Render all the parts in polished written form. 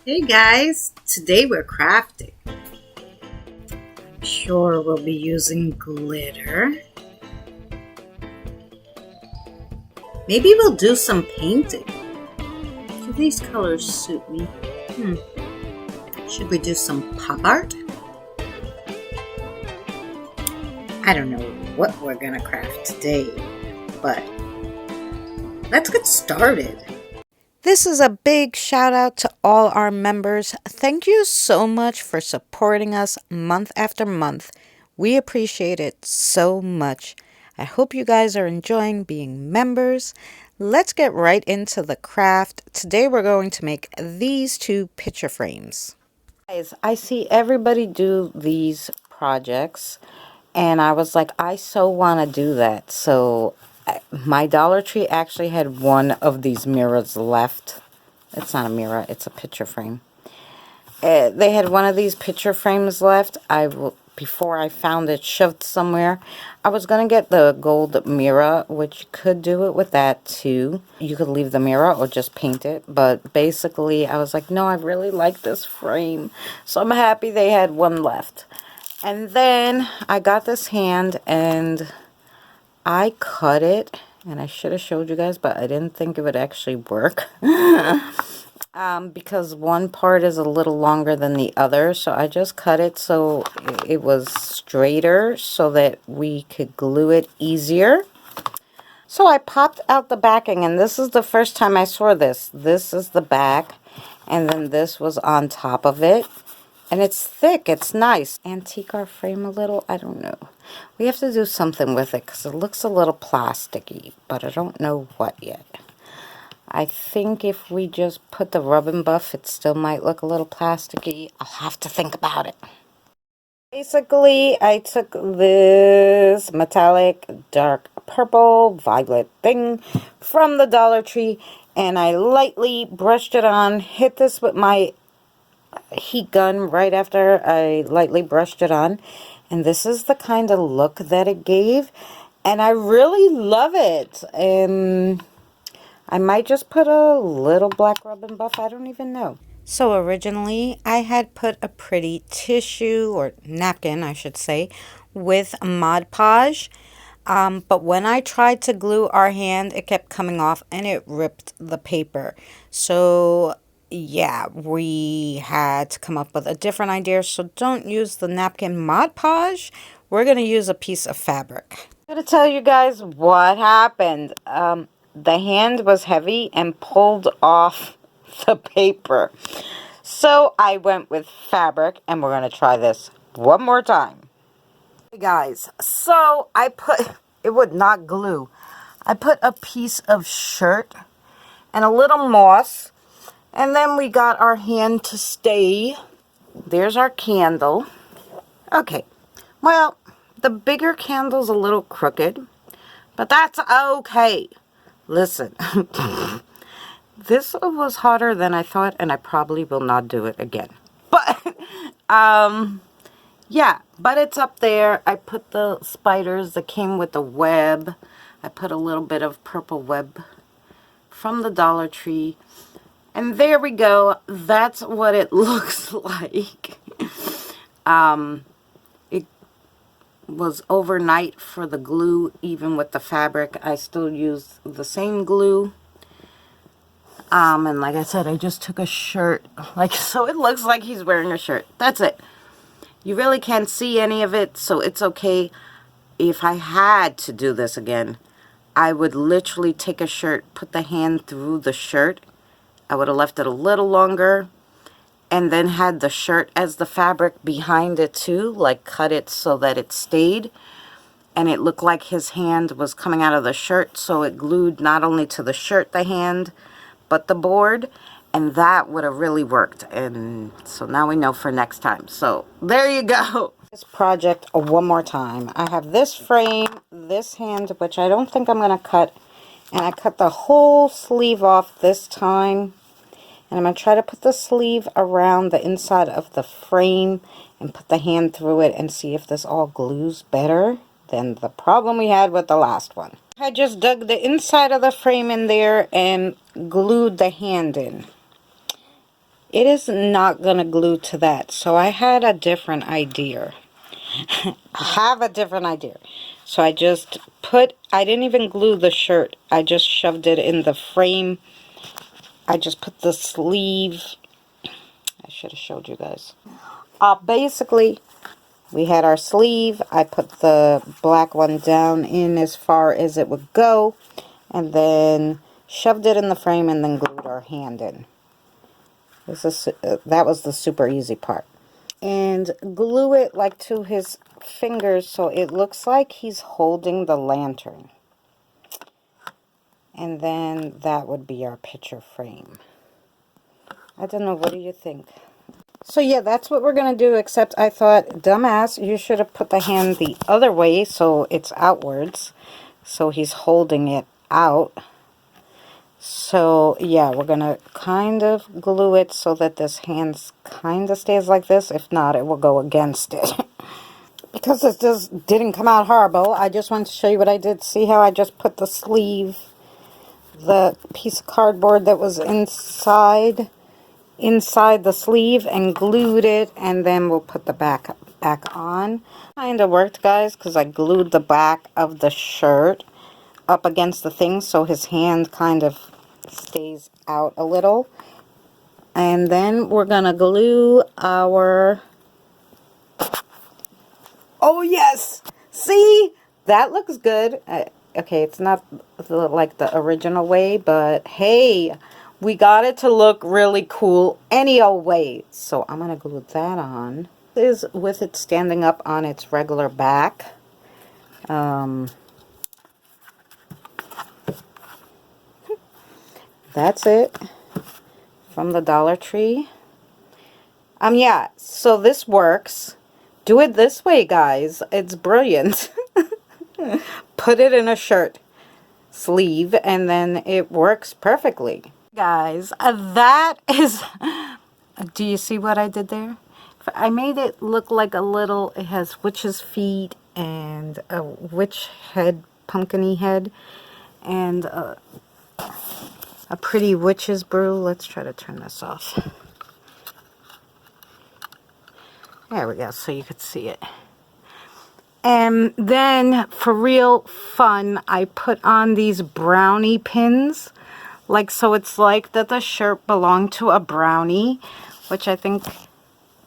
Hey guys, today we're crafting. I'm sure we'll be using glitter. Maybe we'll do some painting. Do these colors suit me? Should we do some pop art? I don't know what we're gonna craft today, but let's get started. This is a big shout out to all our members. Thank you so much for supporting us month after month. We appreciate it so much. I hope you guys are enjoying being members. Let's get right into the craft. Today we're going to make these two picture frames. Guys, I see everybody do these projects and I was like, I so want to do that. So my Dollar Tree actually had one of these mirrors left. It's not a mirror, it's a picture frame. They had one of these picture frames left. Before I found it shoved somewhere, I was going to get the gold mirror, which you could do it with that too. You could leave the mirror or just paint it. But basically, I was like, no, I really like this frame. So I'm happy they had one left. And then I got this hand and I cut it, and I should have showed you guys, but I didn't think it would actually work. Because one part is a little longer than the other, so I just cut it so it was straighter so that we could glue it easier. So I popped out the backing, and this is the first time I saw this. This is the back, and then this was on top of it. And it's thick, it's nice. Antique our frame a little, I don't know. We have to do something with it because it looks a little plasticky, but I don't know what yet. I think if we just put the rub and buff, it still might look a little plasticky. I'll have to think about it. Basically, I took this metallic dark purple violet thing from the Dollar Tree and I lightly brushed it on, hit this with my heat gun right after I lightly brushed it on, and this is the kind of look that it gave, and I really love it. I might just put a little black rub and buff, I don't even know. So originally I had put a pretty tissue or napkin, I should say, with Mod Podge. But when I tried to glue our hand, it kept coming off and it ripped the paper. So yeah, we had to come up with a different idea. So don't use the napkin Mod Podge. We're going to use a piece of fabric. I'm going to tell you guys what happened. The hand was heavy and pulled off the paper. So I went with fabric and we're going to try this one more time. Hey guys, so I put, it would not glue. I put a piece of shirt and a little moss. And then we got our hand to stay. There's our candle. Okay. Well, the bigger candle's a little crooked, but that's okay. Listen, this was harder than I thought, and I probably will not do it again. But, yeah, but it's up there. I put the spiders that came with the web. I put a little bit of purple web from the Dollar Tree. And there we go. That's what it looks like. It was overnight for the glue, even with the fabric. I still use the same glue. And like I said, I just took a shirt. So it looks like he's wearing a shirt. That's it. You really can't see any of it, so it's okay. If I had to do this again, I would literally take a shirt, put the hand through the shirt. I would have left it a little longer and then had the shirt as the fabric behind it too, like cut it so that it stayed and it looked like his hand was coming out of the shirt, so it glued not only to the shirt the hand but the board, and that would have really worked. And so now we know for next time. So there you go. This project one more time. I have this frame, this hand, which I don't think I'm going to cut. And I cut the whole sleeve off this time. And I'm going to try to put the sleeve around the inside of the frame and put the hand through it and see if this all glues better than the problem we had with the last one. I just dug the inside of the frame in there and glued the hand in. it is not gonna glue to that. So I had a different idea. So I just I didn't even glue the shirt. I just shoved it in the frame. I just put the sleeve. I should have showed you guys. Basically, we had our sleeve. I put the black one down in as far as it would go, and then shoved it in the frame and then glued our hand in. That was the super easy part. And glue it like to his fingers so it looks like he's holding the lantern. And then that would be our picture frame. I don't know, what do you think? So yeah, that's what we're going to do, except I thought, dumbass, you should have put the hand the other way so it's outwards. So he's holding it out. So yeah, we're going to kind of glue it so that this hand kind of stays like this. If not, it will go against it. Because this just didn't come out horrible, I just wanted to show you what I did. See how I just put the sleeve, the piece of cardboard that was inside the sleeve, and glued it, and then we'll put the back on. Kind of worked, guys, because I glued the back of the shirt up against the thing so his hand kind of stays out a little. And then we're gonna glue our... Oh yes, see, that looks good. Okay, it's not like the original way, but hey, we got it to look really cool any old way. So I'm gonna glue that on. This is with it standing up on its regular back. That's it from the Dollar Tree. Yeah, so this works. Do it this way, guys. It's brilliant. Put it in a shirt sleeve and then it works perfectly. Guys, that is... Do you see what I did there? I made it look like a little... It has witch's feet and a witch head, pumpkin-y head, and a pretty witch's brew. Let's try to turn this off. There we go, so you could see it. And then, for real fun, I put on these brownie pins. Like, so it's like that the shirt belonged to a brownie, which I think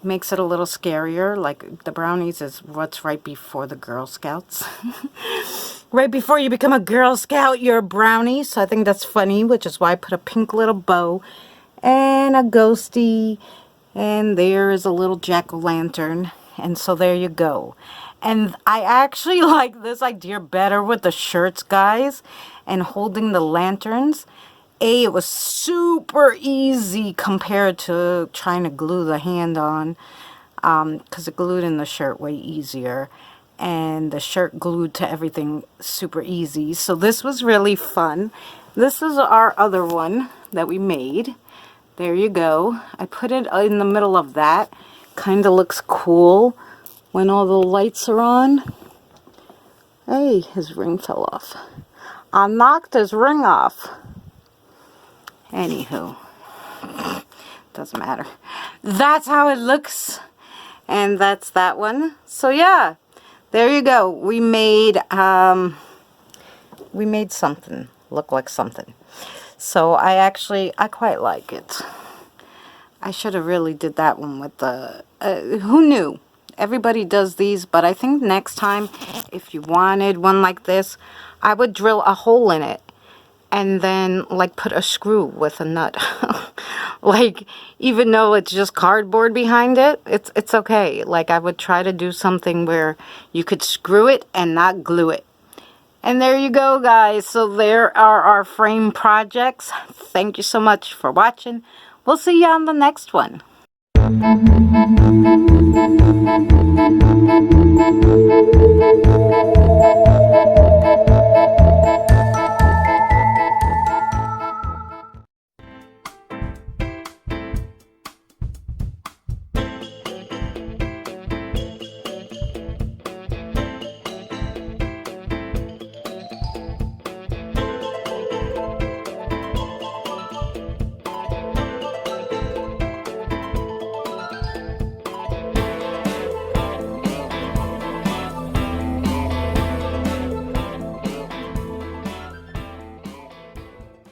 makes it a little scarier. Like, the brownies is what's right before the Girl Scouts. Right before you become a Girl Scout, you're a brownie. So I think that's funny, which is why I put a pink little bow and a ghosty. And there is a little jack-o'-lantern. And so there you go. And I actually like this idea better with the shirts, guys, and holding the lanterns. It was super easy compared to trying to glue the hand on, because it glued in the shirt way easier. And the shirt glued to everything super easy. So this was really fun. This is our other one that we made. There you go. I put it in the middle of that. Kind of looks cool when all the lights are on. Hey, his ring fell off. I knocked his ring off. Anywho, doesn't matter. That's how it looks. And that's that one. So yeah, there you go. We made something look like something. So I quite like it. I should have really did that one with the, who knew? Everybody does these, but I think next time, if you wanted one like this, I would drill a hole in it and then like put a screw with a nut. Like, even though it's just cardboard behind it, it's okay. Like, I would try to do something where you could screw it and not glue it. And there you go, guys. So there are our frame projects. Thank you so much for watching. We'll see you on the next one.